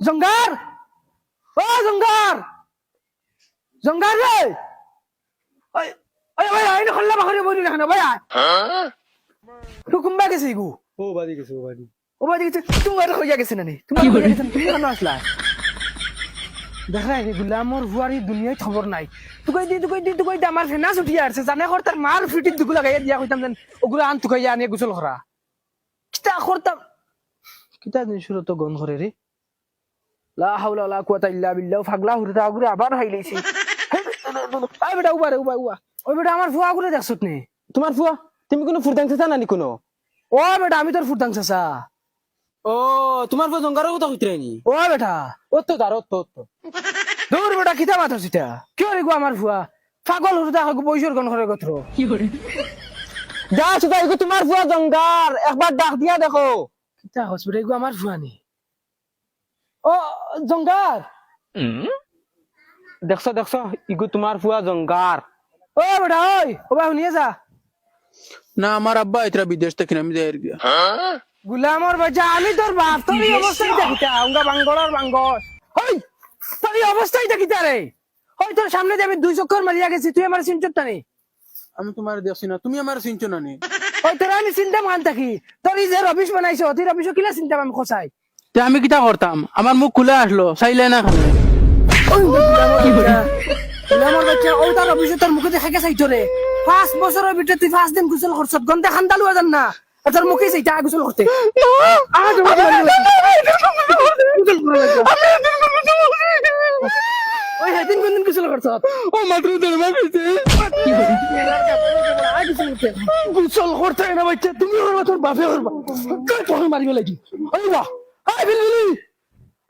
জঙ্গার, ও জঙ্গার, জঙ্গার রে, ওই ওই ভাই আইন খল্লা বাহরে বলি না ভাই আয় হুকুমবা গেছে গু ও বাড়ি গেছে ও বাড়ি। ও ভাই দেখছে তুমি আর হইয়া গেছে না নি তুমি হইয়া গেছে তুমি কেন আসলা দেখা এগুলা আমার হুয়ারি দুনিয়ায় খবর নাই তুই আমার ফেনাস উঠিয়া আসছে জানে কর তার মার ফিটির দুগু লাগাইয়া দিয়া কইতাম যেন ওগুলা আন তুকাইয়া আনিয়ে গোসল করা কিতা করতাম কিতা জিনিস তো গন করে রে লা হাওলা ওয়ালা কুওয়াতা ইল্লা বিল্লাহ ফাগলা হুরতা আগুরে আবার হাই লইছি আই বেটা উবা রে উবা উবা ওই বেটা আমার ফুয়া আগুরে দেখছত নে তোমার ফুয়া তুমি কোনো ফুরদাং চাচা নানি কোনো? ও বেটা আমি তোর ফুরতাং চাচা ও তোমার ফুয়া জঙ্গারের কথা কইতে রাইনি? ও বেটা ও তো দাঁড়ো তো দূর বেটা কিতা মাথা সিটা কি রে গো আমার ফুয়া পাগল হুরতা আগু বইসর গন করে গত্র যা সুদা এগো তোমার ফুয়া জঙ্গার একবার ডাক দিয়া দেখো। কিতা হসপিটাল গো আমার ফুয়া নি ও জঙ্গার দেখছো দেখছো ইগো তোমার ফুয়া জঙ্গার। ও বেটা ওই ও বা নিয়ে যা না আমার আব্বা ইতরা বিদেশ থেকে আমি যাই গিয়া গুলামর বাচ্চা আমি তোর বাপ তোর এই অবস্থায় দেখিতা আঙ্গা বাঙ্গলার বাঙ্গল হই তোর এই অবস্থায় দেখিতা রে হই তোর সামনে যে আমি 2 চক্কর মারিয়া গেছি তুই আমার চিন্তা নেই আমি তোমার দেখছি না তুমি আমার চিনছো না নি ওই তোর আমি চিন্তা মান থাকি তোর এই যে রবিশ বানাইছো তুই রবিশ কিলা চিন্তা আমি খসাই তে আমি কিটা করতাম আমার মুখ খুলে আসলো চাইলে না খানে ওই গুলামর বাচ্চা ও তার রবিশ তোর মুখে দেখা গেছে তোরে 5 বছরের ভিতরে তুই 5 দিন গোসল করছত গন্তে খান্দালু আজান না তোর মুখে সেইটা গোসল করতে ওই হেদিন কোন দিন গোসল করছত ও মাত্র দরমা পেয়েছে গোসল করতে না বাচ্চা তুমি করবা তোর বাপে করবা তোকে মারিব লাগি ওই বাহ হাই বিলি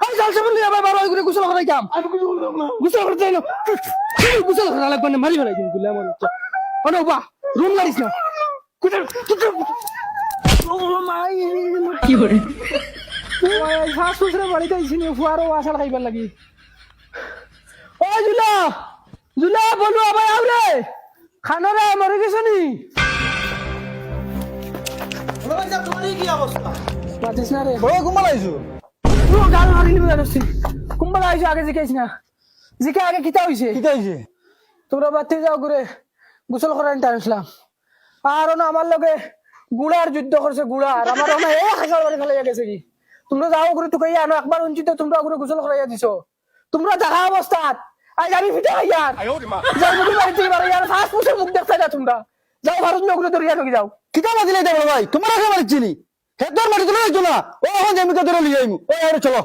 হাই জাল সামনে আবার বার করে গোসল করাই কাম আমি গোসল করতে না গোসল করা লাগবে না মারিব লাগি গুলা আমার ওনো বাহ রুম লাইস না কুতার কুতার ও মাই কি করে ওই ফাস ফুসরে বাড়িতে আইছিনি ফুয়ারো আসার খাইবার লাগি ও জুলা জুলা বলু আবার আউরে খানা রে মরে গেছে নি পাতিস না রে বড় ঘুমা লাইছো ও গাল মারি নিবে জানিস কুম্বালা আইছো আগে জিকাইছ না জিকা আগে কিতা হইছে কি হইছে? তোমরা বাতি যাও ঘুরে গোসল করার টাইমছিলাম আর না আমার লগে গুড়ার যুদ্ধ করছে গুড়ার আমার না এই হাজার বাড়ি ফেলে গেছে কি তোমরা যাও ঘুরে টুকাই আনো একবার উঞ্চিত তোমরা ঘুরে গোসল করাইয়া দিছো তোমরা দেখা অবস্থাত আজ আমি ফিটা ইয়ার যাও মুখে বাড়িতে বাড়ি ইয়ার ফাস্ট ফুসের মুখ দেখতে যা তোমরা যাও ভারত নগরে ধরিয়া নকি যাও কিটা বাজিলে দেবো ভাই তোমার আগে মারিছিনি হেতর মারি তুলে যাইছো না ও এখন জমিকে ধরে লিয়ে আইমু ও আরে চলো